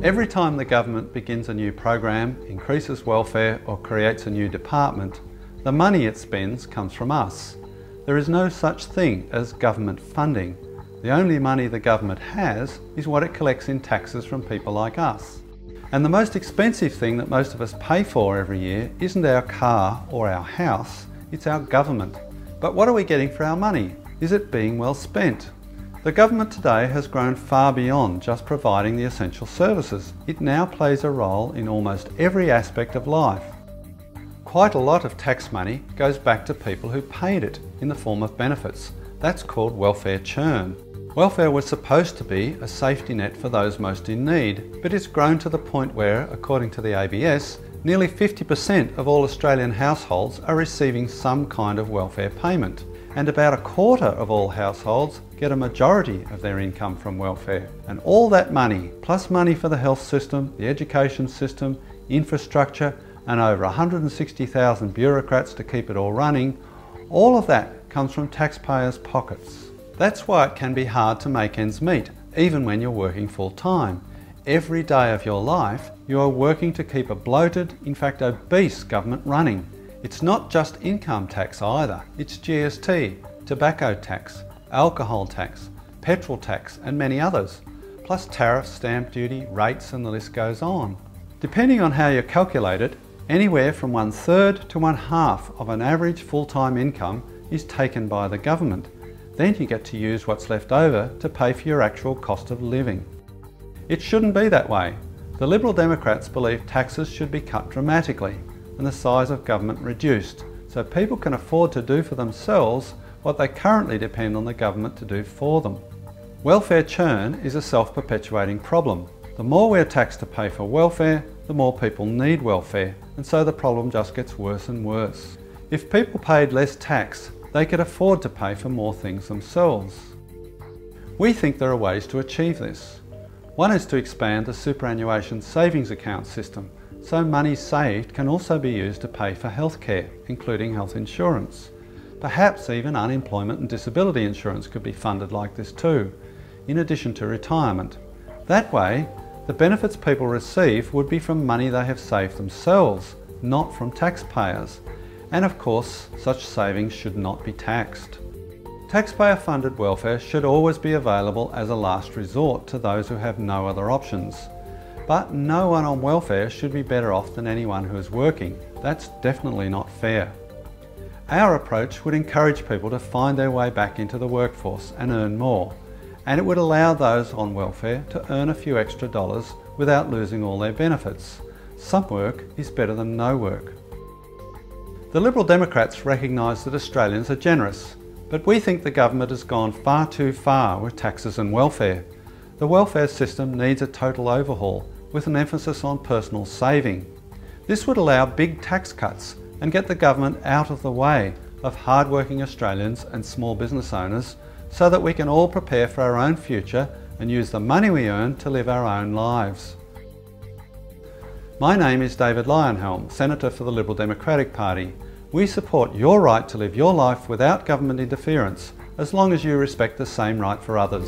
Every time the government begins a new program, increases welfare or creates a new department, the money it spends comes from us. There is no such thing as government funding. The only money the government has is what it collects in taxes from people like us. And the most expensive thing that most of us pay for every year isn't our car or our house, it's our government. But what are we getting for our money? Is it being well spent? The government today has grown far beyond just providing the essential services. It now plays a role in almost every aspect of life. Quite a lot of tax money goes back to people who paid it in the form of benefits. That's called welfare churn. Welfare was supposed to be a safety net for those most in need, but it's grown to the point where, according to the ABS, nearly 50% of all Australian households are receiving some kind of welfare payment. And about a quarter of all households get a majority of their income from welfare. And all that money, plus money for the health system, the education system, infrastructure, and over 160,000 bureaucrats to keep it all running, all of that comes from taxpayers' pockets. That's why it can be hard to make ends meet, even when you're working full-time. Every day of your life, you are working to keep a bloated, in fact obese government running. It's not just income tax either, it's GST, tobacco tax, alcohol tax, petrol tax and many others, plus tariffs, stamp duty, rates and the list goes on. Depending on how you calculate it, anywhere from 1/3 to 1/2 of an average full-time income is taken by the government. Then you get to use what's left over to pay for your actual cost of living. It shouldn't be that way. The Liberal Democrats believe taxes should be cut dramatically and the size of government reduced, so people can afford to do for themselves what they currently depend on the government to do for them. Welfare churn is a self-perpetuating problem. The more we're taxed to pay for welfare, the more people need welfare, and so the problem just gets worse and worse. If people paid less tax, they could afford to pay for more things themselves. We think there are ways to achieve this. One is to expand the superannuation savings account system, so money saved can also be used to pay for healthcare, including health insurance. Perhaps even unemployment and disability insurance could be funded like this too, in addition to retirement. That way, the benefits people receive would be from money they have saved themselves, not from taxpayers. And of course, such savings should not be taxed. Taxpayer-funded welfare should always be available as a last resort to those who have no other options. But no one on welfare should be better off than anyone who is working. That's definitely not fair. Our approach would encourage people to find their way back into the workforce and earn more, and it would allow those on welfare to earn a few extra dollars without losing all their benefits. Some work is better than no work. The Liberal Democrats recognise that Australians are generous, but we think the government has gone far too far with taxes and welfare. The welfare system needs a total overhaul, with an emphasis on personal saving. This would allow big tax cuts and get the government out of the way of hard-working Australians and small business owners so that we can all prepare for our own future and use the money we earn to live our own lives. My name is David Leyonhjelm, Senator for the Liberal Democratic Party. We support your right to live your life without government interference, as long as you respect the same right for others.